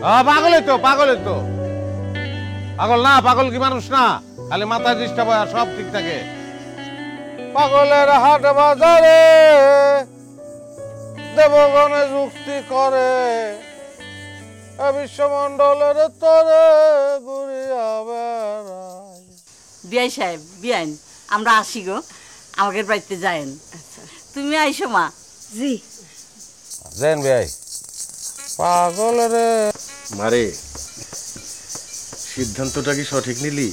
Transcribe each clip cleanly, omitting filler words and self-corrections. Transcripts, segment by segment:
পাগলই তো পাগল না, পাগল কি মানুষ না? খালি মাথায় ডিস্টার্ব হয়, সব ঠিক থাকে। পাগলের হাট বাজারে দেবগণে যুক্তি করে, বিশ্বমন্ডলের তরে ঘুরিয়া বেড়ায়। বিয়াই সাহেব, বিয়াইন, আমরা আসি গো, আমাদের বাড়িতে যায়েন। তুমি আইসো মা। জি জেন বিয়াই। পাগল রে মারে, সিদ্ধান্তটা কি সঠিক নিলি?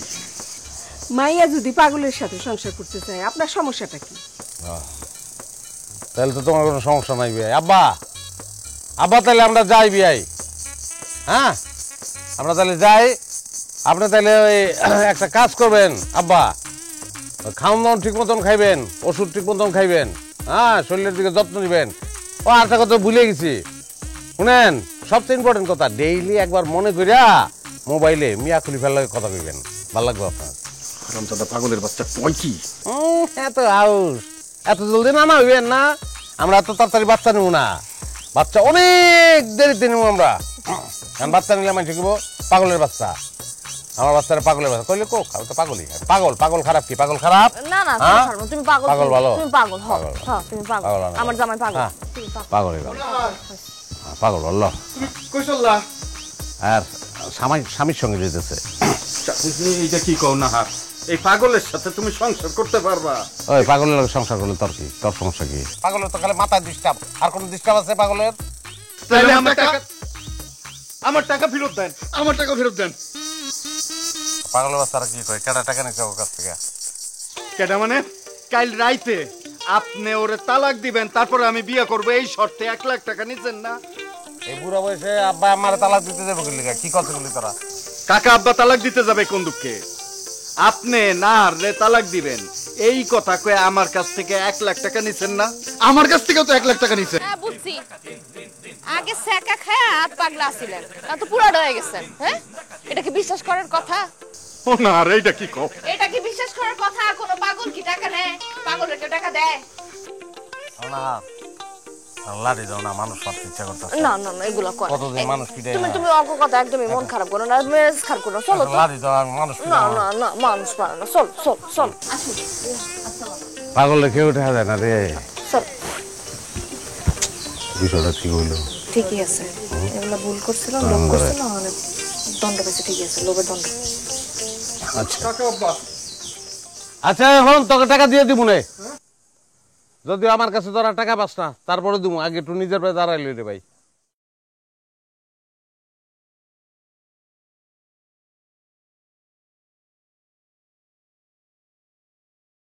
মাইয়া যদি পাগলের সাথে সংসার করতে চায় আপনার সমস্যাটা কি? তাহলে তো তোমার কোনো সমস্যা নাই বিয়াই। আব্বা তাহলে আমরা যাই বিয়াই। হ্যাঁ, আমরা তাহলে যাই। আপনি তাহলে ওই একটা কাজ করবেন আব্বা, খাওয়ান দাওয়ান ঠিক মতন খাইবেন, ওষুধ ঠিক মতন খাইবেন, হ্যাঁ, শরীরের দিকে যত্ন নেবেন। ও আরেকটা কথা ভুলে গেছি, শুনেন, সবচেয়ে ইম্পর্টেন্ট কথা, ডেইলি একবার মনে করিয়া মোবাইলে মিয়া খলিফার লগে কথা কইবেন, ভালো লাগবে আপনার। হারামজাদা পাগলের বাচ্চা, কয় কি? এত হাউস, এত জলদি না হইবেন না, আমরা এত তাড়াতাড়ি বাচ্চা নেব না, বাচ্চা অনেক দেরিতে নেব আমরা। বাচ্চা নিলে আমি শিখবো পাগলের বাচ্চা, আমার বাচ্চারা পাগলের বাচ্চা কইলে কো তো পাগলই। পাগল খারাপ কি? পাগল খারাপ না না, তুমি পাগল। পাগল ভালো, তুমি পাগল। হ্যাঁ তুমি পাগল, আমার জামাই পাগল। পাগলই পাগল বললো। আর স্বামীর সঙ্গে যেতেছে। এইটা কি কও না? এই পাগলের সাথে তুমি সংসার করতে পারবা? ওই পাগলের লগে সংসার করলে তোর কি? তোর সমস্যা কি? পাগলের তো খালি মাথায় ডিস্টার্ব, আর কোন ডিস্টার্ব আছে পাগলের? তাহলে আমার টাকা ফেরত দেন, আমার টাকা ফেরত দেন। পাগলের বাচ্চারা কি কয়? কেডা টাকা নিছে ওর কাছ থেকে? কেডা মানে? কাল রাইতে আপনি ওরে তালাক দিবেন, তারপরে আমি বিয়ে করবো, এই শর্তে 1 লাখ টাকা নিছেন না? এই বুড়া বয়সে আব্বা আমার তালাক দিতে যাবে কি কথা বলি তোরা? কাকা আব্বা তালাক দিতে যাবে কোন দুঃখে? আপনি না রে তালাক দিবেন, এই কথা কয়ে আমার কাছ থেকে 1 লাখ টাকা নিছেন না? আমার কাছ থেকেও তো 1 লাখ টাকা নিছেন। হ্যাঁ বুঝছি, আগে সেকা খায় হাত পাগলা ছিলেন, তো পুরা ডয়ে গেছেন। হ্যাঁ, এটা কি বিশ্বাস করার কথা? ও না রে, এটা কি কও? এটা কি বিশ্বাস করার কথা? কোন পাগল কি টাকা নেয়? পাগলের কেউ টাকা দেয় না? লাড়ি দাও না, মানুষ মারতে ইচ্ছা করতেছে। না না না, এগুলো কর। কতদিন মানুষ পিটাই না। তুমি অল্প কথা একদমই মন খারাপ করো না, মেজাজ খারাপ করো। চলো তো। লাড়ি দাও, মানুষ না না না, মানুষ পারে না। চল। পাগল কেউ উঠে যায় না রে। চল। বিষয়টা ঠিক হইলো? ঠিকই আছে, এগুলো ভুল করছিল, লোভ করছিল, মানে দণ্ড পেয়েছে। ঠিকই আছে, লোভের দণ্ড। আচ্ছা, এখন তোকে টাকা দিয়ে দিব না, যদিও আমার কাছে তোরা টাকা পাস না, তারপরে দিব। আগে একটু নিজের পায়ে দাঁড়াইলি রে ভাই।